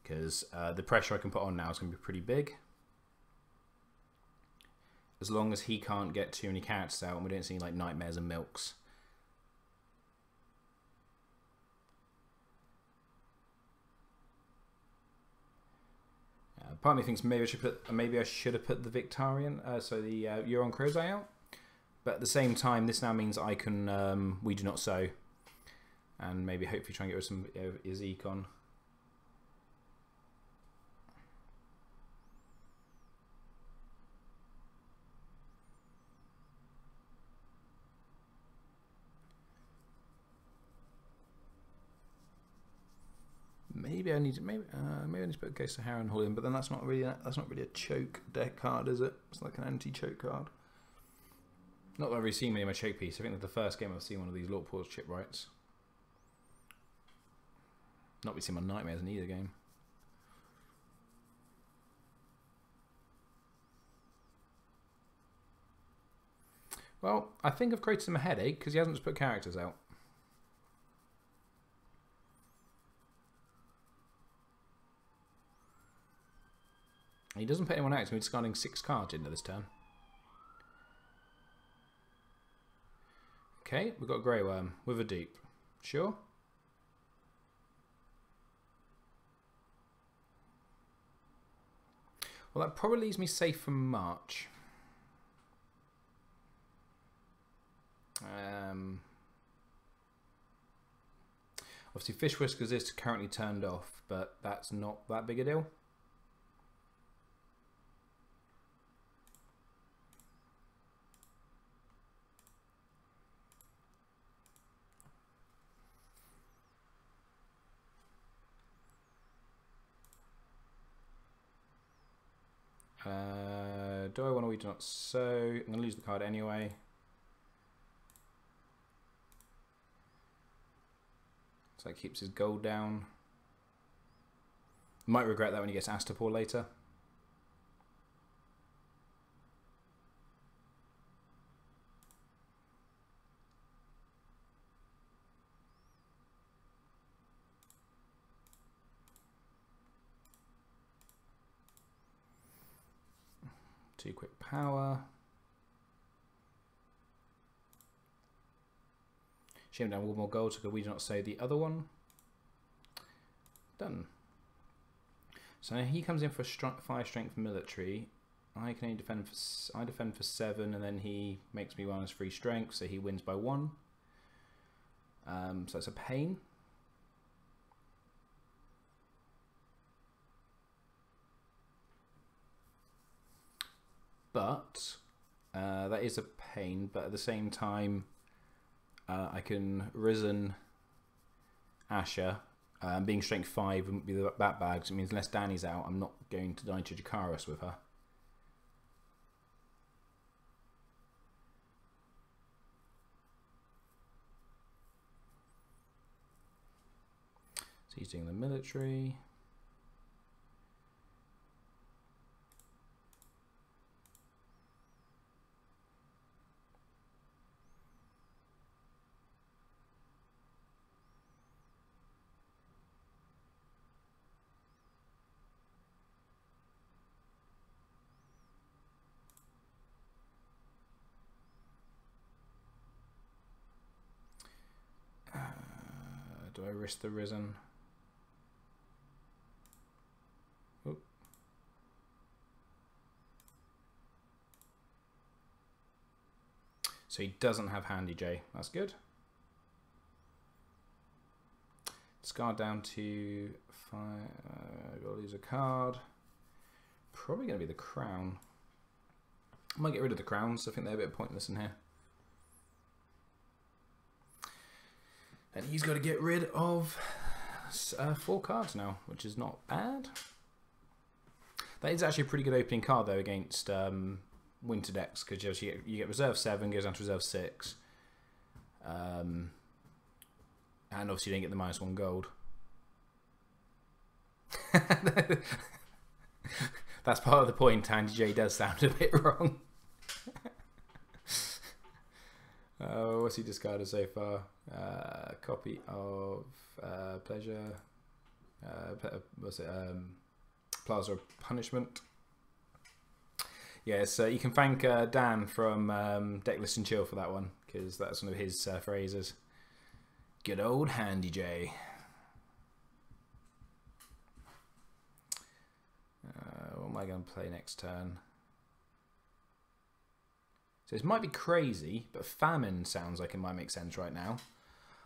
A: Because the pressure I can put on now is going to be pretty big. As long as he can't get too many characters out and we don't see like Nightmares and Milks. Part of me thinks maybe I should have put the Victarion, so the Euron Crozai out. But at the same time, this now means I can We Do Not Sow, and maybe hopefully try and get rid of some his econ. Maybe I need to maybe I need to put Ghost of Harrenhal Hall in, but then that's not really a choke deck card, is it? It's like an anti-choke card. Not that I've really seen many of my choke pieces. I think that's the first game I've seen one of these Lord Paws Chipwrights. Not really seen my Nightmares in either game. Well, I think I've created him a headache because he hasn't just put characters out. He doesn't put anyone out, so we're discarding 6 cards into this turn. Okay, we've got Grey Worm with a dupe. Sure. Well, that probably leaves me safe from March. Obviously, Fish Whiskers is currently turned off, but that's not that big a deal. Do I want to We Do Not Sow? I'm going to lose the card anyway. So that keeps his gold down. Might regret that when he gets Astapor later. 2 quick power. Shame down 1 more gold, so we do not say the other one. Done. So he comes in for 5 strength military. I can only defend for I defend for 7, and then he makes me minus 3 strength, so he wins by 1. So it's a pain. But that is a pain. But at the same time, I can Risen Asher. Being strength 5 wouldn't be that bad, because it means unless Dany's out, I'm not going to die to Jakaris with her. So he's doing the military. Do I risk the Risen? Oop. So he doesn't have Handy J. That's good. Discard down to 5. Gotta lose a card. Probably going to be the Crown. I might get rid of the Crowns. I think they're a bit pointless in here. And he's got to get rid of 4 cards now, which is not bad. That is actually a pretty good opening card, though, against Winter decks, because you get reserve 7, goes down to reserve 6. And obviously you don't get the -1 gold. That's part of the point. Handy J does sound a bit wrong. What's he discarded so far? Copy of Pleasure. What's it? Plaza of Punishment. Yeah, so you can thank Dan from Decklist and Chill for that one, because that's one of his phrases. Good old Handy J. What am I going to play next turn? So this might be crazy, but Famine sounds like it might make sense right now.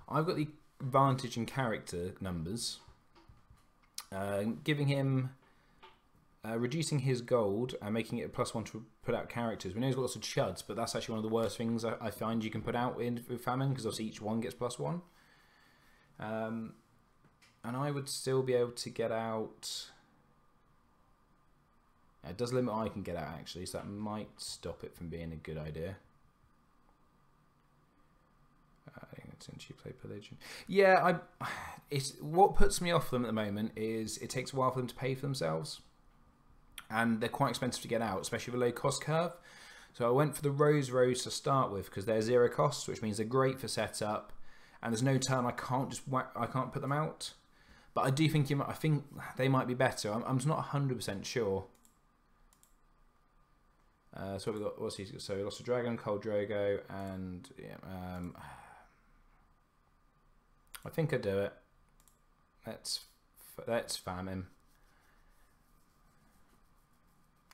A: I've got the advantage in character numbers, giving him, reducing his gold and making it a +1 to put out characters. We know he's got lots of chuds, but that's actually one of the worst things I find you can put out with Famine, because obviously each one gets +1. And I would still be able to get out. It does limit what I can get out, actually, so that might stop it from being a good idea. Since you play Pelagian, yeah, it's what puts me off them at the moment is it takes a while for them to pay for themselves, and they're quite expensive to get out, especially with a low cost curve. So I went for the Rose to start with because they're 0 cost, which means they're great for setup, and there's no turn I can't put them out. But I do think I think they might be better. I'm just not 100% sure. So we got, what's he? So we lost a Dragon, Cold Drogo, and yeah, I think I do it. Let's fam him.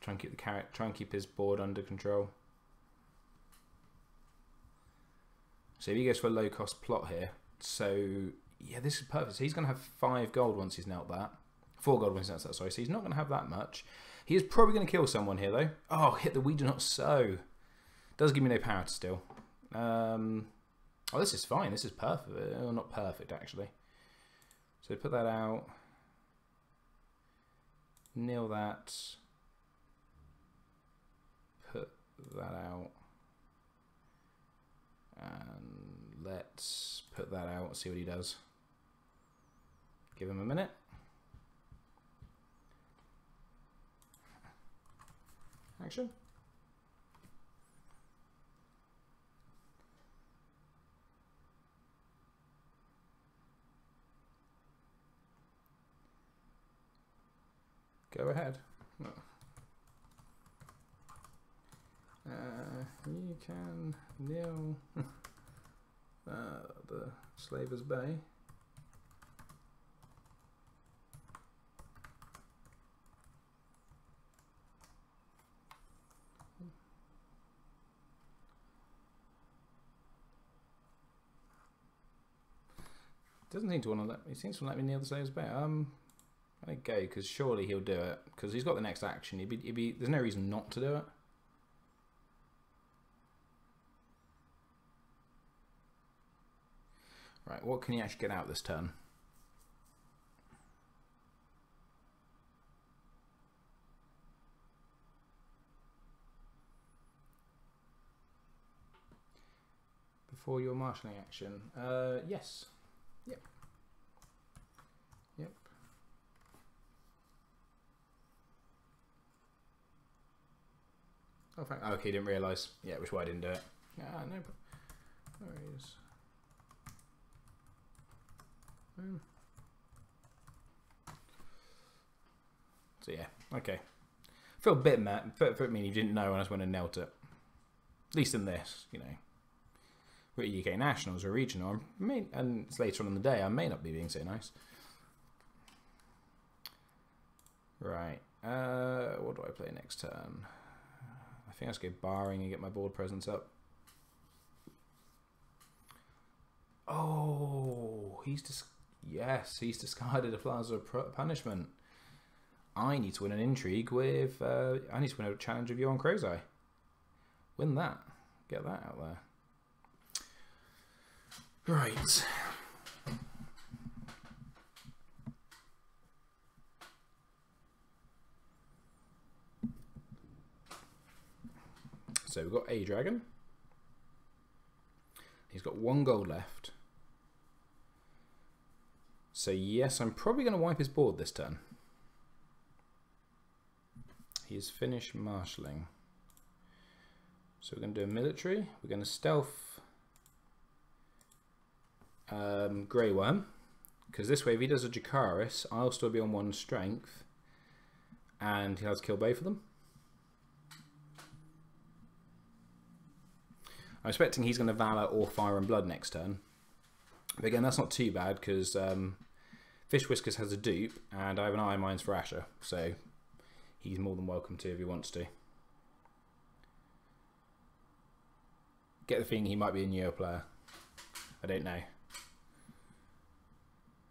A: Try and keep the carrot. Try and keep his board under control. So if he goes for a low cost plot here, so yeah, this is perfect. So he's going to have 5 gold once he's knelt that. 4 gold once he's knelt that. Sorry, so he's not going to have that much. He is probably going to kill someone here, though. Oh, hit the We Do Not Sow. Does give me no power to steal. Oh, this is fine. This is perfect. Oh, not perfect, actually. So put that out. Nil that. Put that out. And let's put that out. See what he does. Give him a minute. Action. Go ahead. Oh. You can nil the Slaver's Bay. Doesn't seem to want to let. He seems to let me kneel the Slaver's Bay. I think go because surely he'll do it because he's got the next action. He'd be. There's no reason not to do it. Right, what can he actually get out this turn? Before your marshalling action, yes. Yep. Yep. Oh, okay, didn't realise. Yeah, which why I didn't do it. Yeah, no. Worries. So yeah, okay. Feel a bit mad. For me, you didn't know when I just went and knelt it. At least in this, you know. We're at UK Nationals or regional, and it's later on in the day. I may not be being so nice. Right. What do I play next turn? I think I just go barring and get my board presence up. Oh, he's discarded a Plaza Punishment. I need to win an intrigue with. I need to win a challenge of Euron Crowseye. Win that. Get that out there. Right. So we've got a dragon. He's got 1 gold left. So yes, I'm probably going to wipe his board this turn. He's finished marshalling. So we're going to do a military. We're going to stealth Grey Worm, because this way if he does a Dracarys, I'll still be on 1 strength and he has to kill both of them. I'm expecting he's going to Valor or Fire and Blood next turn, but again that's not too bad because Fish Whiskers has a dupe and I have an Iron Mines for Asher, so he's more than welcome to if he wants to. Get the feeling he might be a Neo player. I don't know.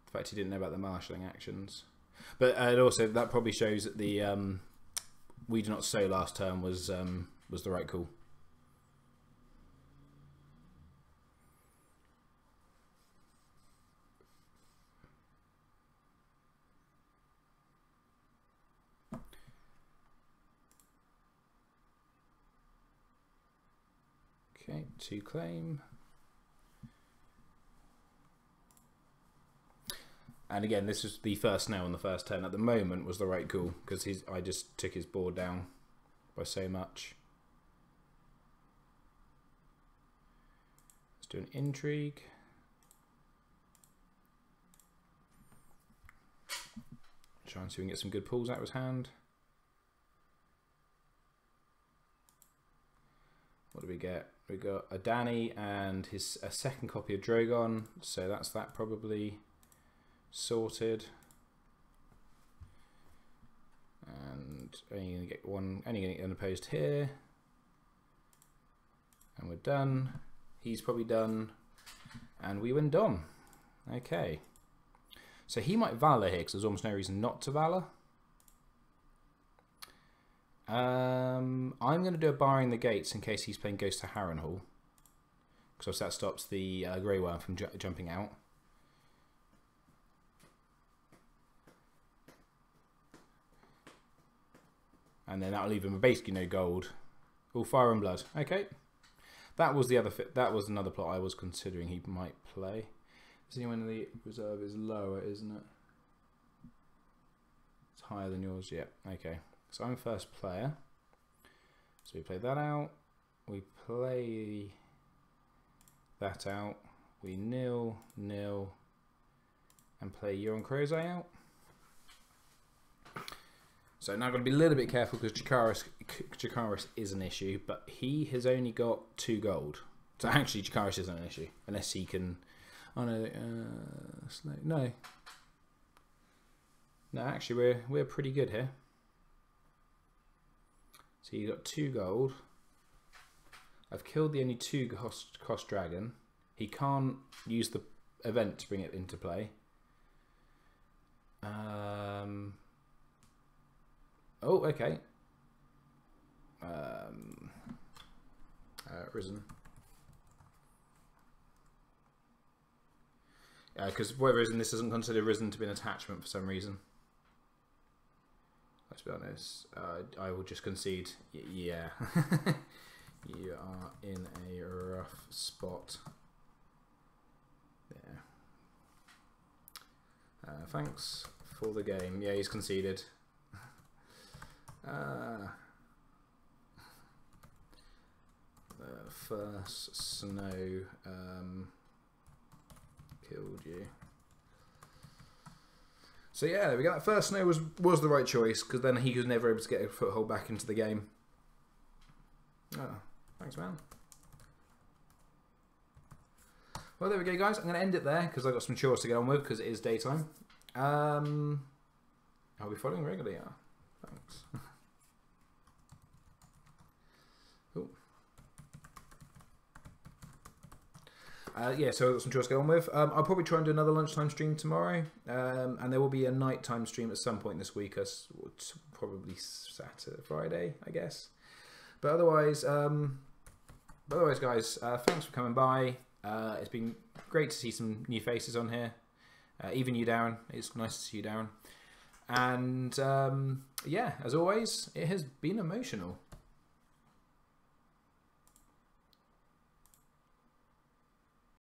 A: The fact he didn't know about the marshalling actions, but also that probably shows that the We Do Not Sow last turn was the right call. Okay, 2 claim. And again, this is the first nail on the first turn. At the moment was the right call because I just took his board down by so much. Let's do an intrigue. Try and see if we can get some good pulls out of his hand. What do we get? We got a Danny and a second copy of Drogon, so that's that probably sorted. And only gonna get one, only gonna get unopposed here. And we're done. He's probably done. And we win Dom. Okay. So he might Valor here because there's almost no reason not to Valor. I'm going to do a barring the gates in case he's playing Ghost to Harrenhal, because that stops the Grey Worm from jumping out. And then that'll leave him with basically no gold. All Fire and Blood. Okay, that was the other fit. That was another plot I was considering he might play. Is anyone in the reserve is lower, isn't it? It's higher than yours. Yeah. Okay. So I'm first player. So we play that out. We play that out. We nil, and play Euron Crowseye out. So now I've got to be a little bit careful because Jakaris is an issue, but he has only got 2 gold. So actually Jakaris isn't an issue unless he can. Oh no, no. No, actually we're pretty good here. So you got 2 gold. I've killed the only 2 cost dragon. He can't use the event to bring it into play. Oh, okay. Risen. Because whatever Risen, this doesn't consider Risen to be an attachment for some reason. Let's be honest. I will just concede. Yeah. You are in a rough spot. Yeah. Thanks for the game. Yeah, he's conceded. The first snow killed you. So yeah, there we go. That first snow was the right choice because then he was never able to get a foothold back into the game. Oh, thanks, man. Well, there we go, guys. I'm going to end it there because I've got some chores to get on with because it is daytime. I'll be following regularly. Yeah, thanks. Cool. Yeah, so I've got some chores to get on with. I'll probably try and do another lunchtime stream tomorrow, and there will be a nighttime stream at some point this week, probably Saturday, Friday, I guess. But otherwise, guys, thanks for coming by. It's been great to see some new faces on here. Even you, Darren. It's nice to see you, Darren. And yeah, as always, it has been emotional.